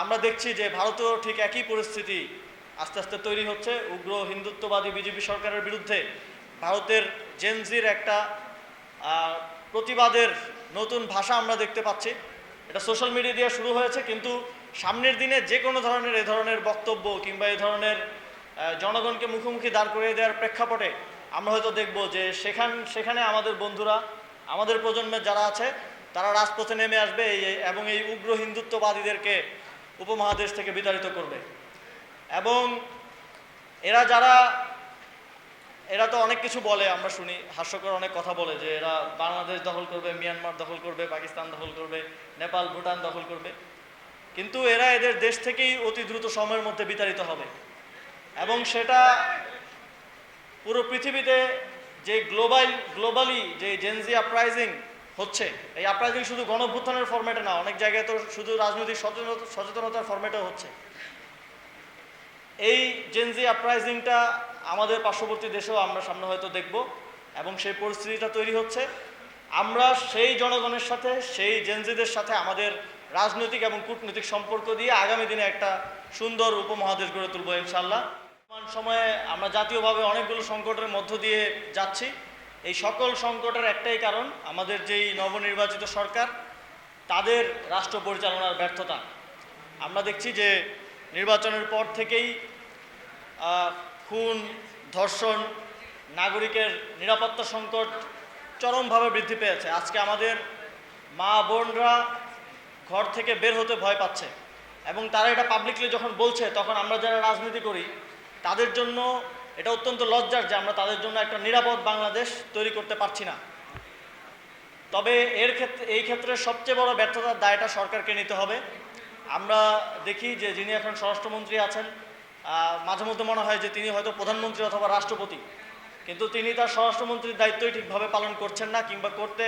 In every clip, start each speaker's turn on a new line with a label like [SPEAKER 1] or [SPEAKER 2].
[SPEAKER 1] আমরা দেখছি যে ভারতেও ঠিক একই পরিস্থিতি আস্তে আস্তে তৈরি হচ্ছে। উগ্র হিন্দুত্ববাদী বিজেপি সরকারের বিরুদ্ধে ভারতের জেনজির একটা প্রতিবাদের নতুন ভাষা আমরা দেখতে পাচ্ছি। এটা সোশ্যাল মিডিয়া দিয়ে শুরু হয়েছে, কিন্তু সামনের দিনে যে কোনো ধরনের এ ধরনের বক্তব্য কিংবা এই ধরনের জনগণকে মুখোমুখি দাঁড় করিয়ে দেওয়ার প্রেক্ষাপটে আমরা হয়তো দেখব যে সেখানে আমাদের বন্ধুরা, আমাদের প্রজন্মের যারা আছে তারা রাজপথে নেমে আসবে এবং এই উগ্র হিন্দুত্ববাদীদেরকে উপমহাদেশ থেকে বিতাড়িত করবে। এবং এরা তো অনেক কিছু বলে, আমরা শুনি, হাস্যকর অনেক কথা বলে যে এরা বাংলাদেশ দখল করবে, মিয়ানমার দখল করবে, পাকিস্তান দখল করবে, নেপাল ভুটান দখল করবে, কিন্তু এরা এদের দেশ থেকেই অতি দ্রুত সময়ের মধ্যে বিতাড়িত হবে। এবং সেটা পুরো পৃথিবীতে যে গ্লোবালি যে জেনজি আপরাইজিং হচ্ছে, এই আপরাইজিং শুধু গণঅভ্যুত্থানের ফরম্যাটে না, অনেক জায়গায় তো শুধু রাজনৈতিক সচেতনতার ফরম্যাটেও হচ্ছে। এই জেনজি আপরাইজিংটা আমাদের পার্শ্ববর্তী দেশেও আমরা সামনে হয়তো দেখব, এবং সেই পরিস্থিতিটা তৈরি হচ্ছে। আমরা সেই জনগণের সাথে, সেই জেনজিদের সাথে আমাদের রাজনৈতিক এবং কূটনৈতিক সম্পর্ক দিয়ে আগামী দিনে একটা সুন্দর উপমহাদেশ গড়ে তুলব ইনশাআল্লাহ। বর্তমান সময়ে আমরা জাতীয়ভাবে অনেকগুলো সংকটের মধ্য দিয়ে যাচ্ছি। এই সকল সংকটের একটাই কারণ, আমাদের যেই নবনির্বাচিত সরকার, তাদের রাষ্ট্র পরিচালনার ব্যর্থতা। আমরা দেখছি যে নির্বাচনের পর থেকেই খুন, ধর্ষণ, নাগরিকের নিরাপত্তা সংকট চরমভাবে বৃদ্ধি পেয়েছে। আজকে আমাদের মা বোনরা ঘর থেকে বের হতে ভয় পাচ্ছে, এবং তারা এটা পাবলিকলি যখন বলছে, তখন আমরা যারা রাজনীতি করি তাদের জন্য এটা অত্যন্ত লজ্জার যে আমরা তাদের জন্য একটা নিরাপদ বাংলাদেশ তৈরি করতে পারছি না। তবে এই ক্ষেত্রে সবচেয়ে বড় ব্যর্থতার দায়টা সরকারকে নিতে হবে। আমরা দেখি যে যিনি এখন স্বরাষ্ট্রমন্ত্রী আছেন, মাঝে মধ্যে মনে হয় যে তিনি হয়তো প্রধানমন্ত্রী অথবা রাষ্ট্রপতি, কিন্তু তিনি তার স্বরাষ্ট্রমন্ত্রীর দায়িত্বই ঠিকভাবে পালন করছেন না, কিংবা করতে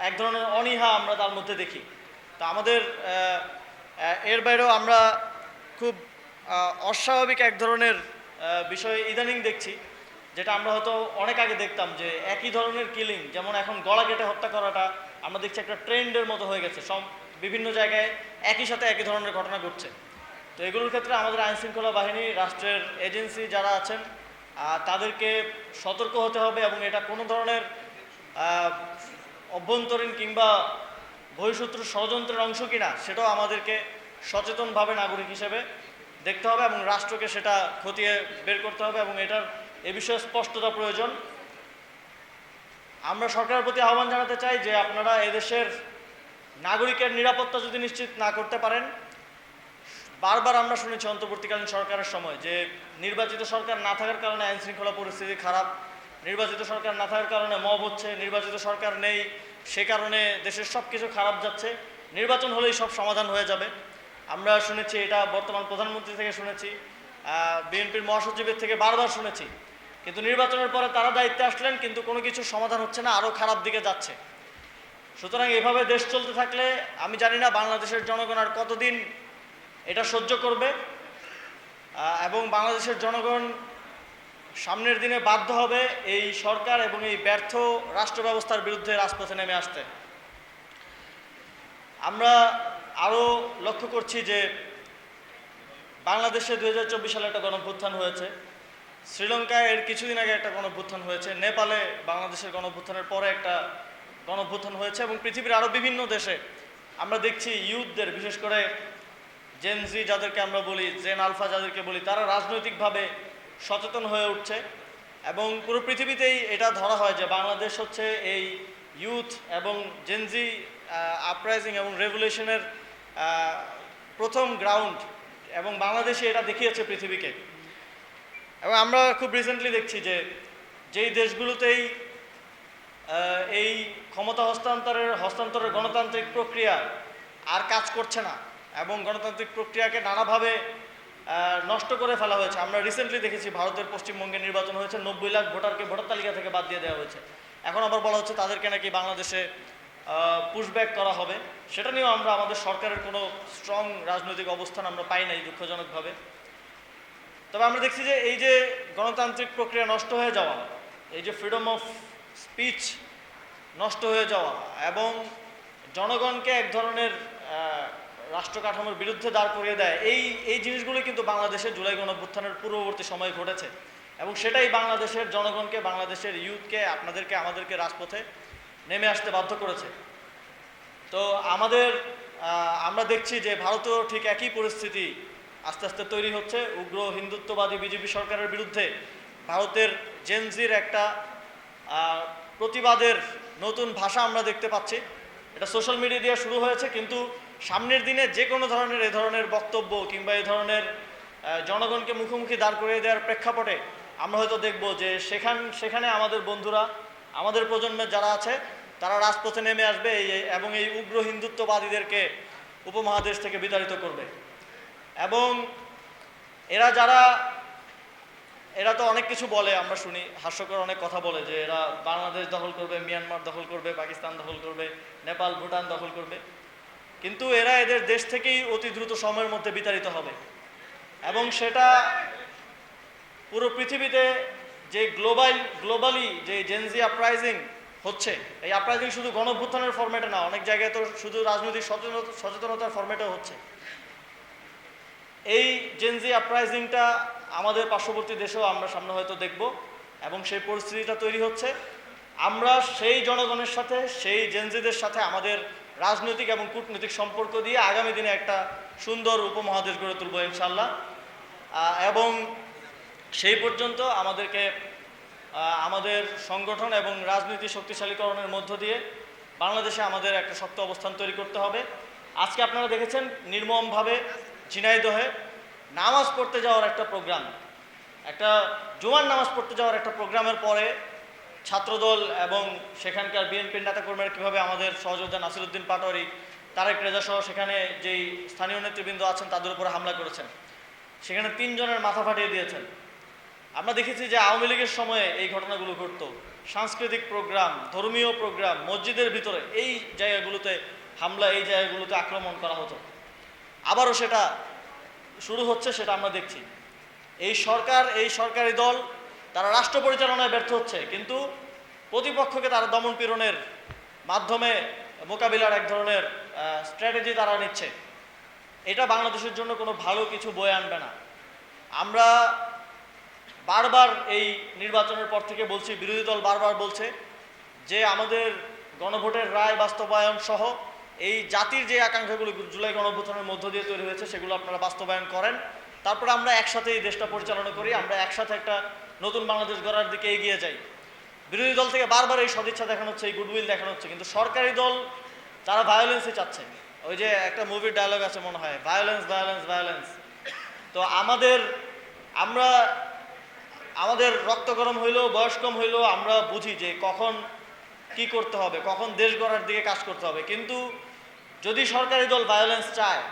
[SPEAKER 1] এক ধরনের অনীহা আমরা তার মধ্যে দেখি। তো আমাদের এর বাইরেও আমরা খুব অস্বাভাবিক এক ধরনের বিষয় ইদানিং দেখছি, যেটা আমরা হয়তো অনেক আগে দেখতাম, যে একই ধরনের কিলিং, যেমন এখন গলা কেটে হত্যা করাটা আমরা দেখছি একটা ট্রেন্ডের মতো হয়ে গেছে। বিভিন্ন জায়গায় একই সাথে একই ধরনের ঘটনা ঘটছে। তো এগুলোর ক্ষেত্রে আমাদের আইনশৃঙ্খলা বাহিনী, রাষ্ট্রের এজেন্সি যারা আছেন, তাদেরকে সতর্ক হতে হবে, এবং এটা কোনো ধরনের অভ্যন্তরীণ কিংবা বহিঃশত্রু ষড়যন্ত্রের অংশ কিনা সেটাও আমাদেরকে সচেতনভাবে নাগরিক হিসেবে দেখতে হবে, এবং রাষ্ট্রকে সেটা খতিয়ে বের করতে হবে, এবং এ বিষয়ে স্পষ্টতা প্রয়োজন। আমরা সরকারের প্রতি আহ্বান জানাতে চাই যে আপনারা এদেশের নাগরিকের নিরাপত্তা যদি নিশ্চিত না করতে পারেন, বারবার আমরা শুনেছি অন্তর্বর্তীকালীন সরকারের সময় যে নির্বাচিত সরকার না থাকার কারণে আইন শৃঙ্খলা পরিস্থিতি খারাপ, নির্বাচিত সরকার না থাকার কারণে মব হচ্ছে, নির্বাচিত সরকার নেই সে কারণে দেশের সব কিছু খারাপ যাচ্ছে, নির্বাচন হলেই সব সমাধান হয়ে যাবে। আমরা শুনেছি, এটা বর্তমান প্রধানমন্ত্রী থেকে শুনেছি, বিএনপির মহাসচিবের থেকে বারবার শুনেছি, কিন্তু নির্বাচনের পরে তারা দায়িত্বে আসলেন, কিন্তু কোনো কিছু সমাধান হচ্ছে না, আরও খারাপ দিকে যাচ্ছে। সুতরাং এভাবে দেশ চলতে থাকলে আমি জানি না বাংলাদেশের জনগণ আর কতদিন এটা সহ্য করবে, এবং বাংলাদেশের জনগণ সামনের দিনে বাধ্য হবে এই সরকার এবং এই ব্যর্থ রাষ্ট্র ব্যবস্থার বিরুদ্ধে রাজপথে নেমে আসতে। আমরা আরও লক্ষ্য করছি যে বাংলাদেশে 2024 সালে একটা গণঅভ্যুত্থান হয়েছে, শ্রীলঙ্কায় এর কিছুদিন আগে একটা গণঅভ্যুত্থান হয়েছে, নেপালে বাংলাদেশের গণঅভ্যুত্থানের পরে একটা গণঅভ্যুত্থান হয়েছে, এবং পৃথিবীর আরও বিভিন্ন দেশে আমরা দেখছি ইউথদের, বিশেষ করে জেনজি যাদেরকে আমরা বলি, জেন আলফা যাদেরকে বলি, তারা রাজনৈতিকভাবে সচেতন হয়ে উঠছে, এবং পুরো পৃথিবীতেই এটা ধরা হয় যে বাংলাদেশ হচ্ছে এই ইউথ এবং জেনজি আপরাইজিং এবং রেভলিউশনের প্রথম গ্রাউন্ড, এবং বাংলাদেশে এটা দেখিয়েছে পৃথিবীকে। এবং আমরা খুব রিসেন্টলি দেখছি যে যেই দেশগুলোতেই এই ক্ষমতা হস্তান্তরের গণতান্ত্রিক প্রক্রিয়া আর কাজ করছে না, এবং গণতান্ত্রিক প্রক্রিয়াকে নানাভাবে নষ্ট করে ফেলা হয়েছে। আমরা রিসেন্টলি দেখেছি ভারতের পশ্চিমবঙ্গে নির্বাচন হয়েছে, 90 লাখ ভোটারকে ভোটার তালিকা থেকে বাদ দিয়ে দেওয়া হয়েছে। এখন আবার বলা হচ্ছে তাদেরকে নাকি বাংলাদেশে পুশব্যাক করা হবে। সেটা নিয়েও আমরা আমাদের সরকারের কোনো স্ট্রং রাজনৈতিক অবস্থান আমরা পাই নাই, দুঃখজনকভাবে। তবে আমরা দেখছি যে এই যে গণতান্ত্রিক প্রক্রিয়া নষ্ট হয়ে যাওয়া, এই যে ফ্রিডম অফ স্পিচ নষ্ট হয়ে যাওয়া, এবং জনগণকে এক ধরনের রাষ্ট্র কাঠামোর বিরুদ্ধে দাঁড় করিয়ে দেয়, এই জিনিসগুলো কিন্তু বাংলাদেশের জুলাই গণঅভ্যুত্থানের পূর্ববর্তী সময়ে ঘটেছে এবং সেটাই বাংলাদেশের জনগণকে, বাংলাদেশের ইউথকে, আপনাদেরকে, আমাদেরকে রাজপথে নেমে আসতে বাধ্য করেছে। তো আমরা দেখছি যে ভারতেও ঠিক একই পরিস্থিতি আস্তে আস্তে তৈরি হচ্ছে। উগ্র হিন্দুত্ববাদী বিজেপি সরকারের বিরুদ্ধে ভারতের জেনজির একটা প্রতিবাদের নতুন ভাষা আমরা দেখতে পাচ্ছি। এটা সোশ্যাল মিডিয়া দিয়ে শুরু হয়েছে, কিন্তু সামনের দিনে যে কোনো ধরনের এ ধরনের বক্তব্য কিংবা এ ধরনের জনগণকে মুখোমুখি দাঁড় করিয়ে দেওয়ার প্রেক্ষাপটে আমরা হয়তো দেখব যে সেখানে আমাদের বন্ধুরা, আমাদের প্রজন্মের যারা আছে তারা রাজপথে নেমে আসবে এবং এই উগ্র হিন্দুত্ববাদীদেরকে উপমহাদেশ থেকে বিতাড়িত করবে। এবং এরা তো অনেক কিছু বলে, আমরা শুনি, হাস্যকর অনেক কথা বলে যে এরা বাংলাদেশ দখল করবে, মিয়ানমার দখল করবে, পাকিস্তান দখল করবে, নেপাল, ভুটান দখল করবে, কিন্তু এরা এদের দেশ থেকেই অতি দ্রুত সময়ের মধ্যে বিতাড়িত হবে। এবং সেটা পুরো পৃথিবীতে যে গ্লোবালি যে জেনজি আপরাইজিং হচ্ছে, এই আপরাইজিং শুধু গণঅভ্যুত্থানের ফরম্যাটে না, অনেক জায়গায় তো শুধু রাজনৈতিক সচেতনতার ফরম্যাটেও হচ্ছে। এই জেনজি আপরাইজিংটা আমাদের পার্শ্ববর্তী দেশেও আমরা সামনে হয়তো দেখব এবং সেই পরিস্থিতিটা তৈরি হচ্ছে। আমরা সেই জনগণের সাথে, সেই জেনজিদের সাথে আমাদের রাজনৈতিক এবং কূটনৈতিক সম্পর্ক দিয়ে আগামী দিনে একটা সুন্দর উপমহাদেশ গড়ে তুলব ইনশাল্লাহ। এবং সেই পর্যন্ত আমাদেরকে আমাদের সংগঠন এবং রাজনীতি শক্তিশালীকরণের মধ্য দিয়ে বাংলাদেশে আমাদের একটা শক্ত অবস্থান তৈরি করতে হবে। আজকে আপনারা দেখেছেন নির্মমভাবে ঝিনাইদহে নামাজ পড়তে যাওয়ার একটা প্রোগ্রাম, একটা জুমার নামাজ পড়তে যাওয়ার একটা প্রোগ্রামের পরে ছাত্রদল এবং সেখানকার বিএনপির নেতাকর্মীরা কীভাবে আমাদের সহযোদ্ধা নাসিরউদ্দিন পাটোয়ারি, তারেক রেজা সহ সেখানে যেই স্থানীয় নেতৃবৃন্দ আছেন তাদের উপরে হামলা করেছেন, সেখানে 3 জনের মাথা ফাটিয়ে দিয়েছেন। আমরা দেখেছি যে আওয়ামী লীগের সময়ে এই ঘটনাগুলো ঘটত, সাংস্কৃতিক প্রোগ্রাম, ধর্মীয় প্রোগ্রাম, মসজিদের ভিতরে এই জায়গাগুলোতে হামলা, এই জায়গাগুলোতে আক্রমণ করা হতো। আবারও সেটা শুরু হচ্ছে, সেটা আমরা দেখছি। এই সরকারি দল তারা রাষ্ট্র পরিচালনায় ব্যর্থ হচ্ছে, কিন্তু প্রতিপক্ষকে তারা দমন পীড়নের মাধ্যমে মোকাবিলার এক ধরনের স্ট্র্যাটেজি তারা নিচ্ছে। এটা বাংলাদেশের জন্য কোনো ভালো কিছু বয়ে আনবে না। আমরা বারবার এই নির্বাচনের পর থেকে বলছি, বিরোধী দল বারবার বলছে যে আমাদের গণভোটের রায় বাস্তবায়ন সহ এই জাতির যে আকাঙ্ক্ষাগুলো জুলাই গণঅভ্যুত্থানের মধ্য দিয়ে তৈরি হয়েছে সেগুলো আপনারা বাস্তবায়ন করেন, তারপরে আমরা একসাথে এই দেশটা পরিচালনা করি, আমরা একসাথে একটা নতুন বাংলাদেশ গড়ার দিকে এগিয়ে যাই। বিরোধী দল থেকে বারবার এই সদিচ্ছা দেখানো হচ্ছে, এই গুডউইল দেখানো হচ্ছে, কিন্তু সরকারি দল তারা ভায়োলেন্সই চাচ্ছে। ওই যে একটা মুভির ডায়লগ আছে মনে হয়, ভায়োলেন্স ভায়োলেন্স ভায়োলেন্স। তো আমাদের রক্ত গরম হইলেও, বয়স কম হইলেও আমরা বুঝি যে কখন কি করতে হবে, কখন দেশ গড়ার দিকে কাজ করতে হবে। কিন্তু যদি সরকারি দল ভায়োলেন্স চায়,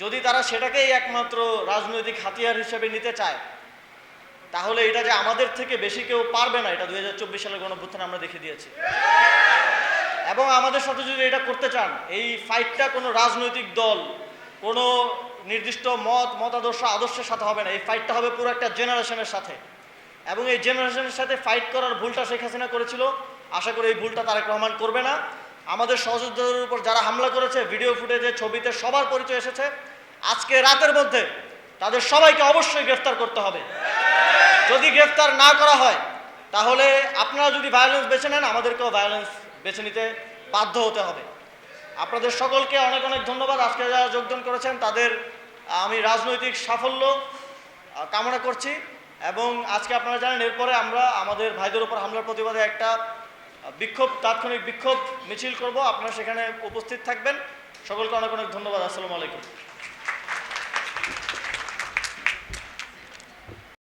[SPEAKER 1] যদি তারা সেটাকেই একমাত্র রাজনৈতিক হাতিয়ার হিসেবে নিতে চায়, তাহলে এটা যে আমাদের থেকে বেশি কেউ পারবে না, এটা 2024 সালের গণঅভ্যুত্থানে আমরা দেখে দিয়েছি। এবং আমাদের সাথে যদি এটা করতে চান, এই ফাইটটা কোনো রাজনৈতিক দল, কোনো নির্দিষ্ট আদর্শের সাথে হবে না, এই ফাইটটা হবে পুরো একটা জেনারেশনের সাথে। এবং এই জেনারেশনের সাথে ফাইট করার ভুলটা শেখ হাসিনা করেছিল, আশা করি এই ভুলটা তারেক রহমান করবে না। আমাদের সহযোদ্ধাদের উপর যারা হামলা করেছে, ভিডিও ফুটেজে, ছবিতে সবার পরিচয় এসেছে, আজকে রাতের মধ্যে তাদের সবাইকে অবশ্যই গ্রেফতার করতে হবে। যদি গ্রেফতার না করা হয়, তাহলে আপনারা যদি ভায়োলেন্স বেছে নেন, আমাদেরকেও ভায়োলেন্স বেছে নিতে বাধ্য হতে হবে। আপনাদের সকলকে অনেক অনেক ধন্যবাদ। আজকে যারা যোগদান করেছেন তাদের আমি রাজনৈতিক সাফল্য কামনা করছি। এবং আজকে আপনারা জানেন, এরপরে আমরা আমাদের ভাইদের উপর হামলার প্রতিবাদে একটা তাৎক্ষণিক বিক্ষোভ মিছিল করব। আপনারা সেখানে উপস্থিত থাকবেন। সকলকে অনেক অনেক ধন্যবাদ। আসসালামু আলাইকুম।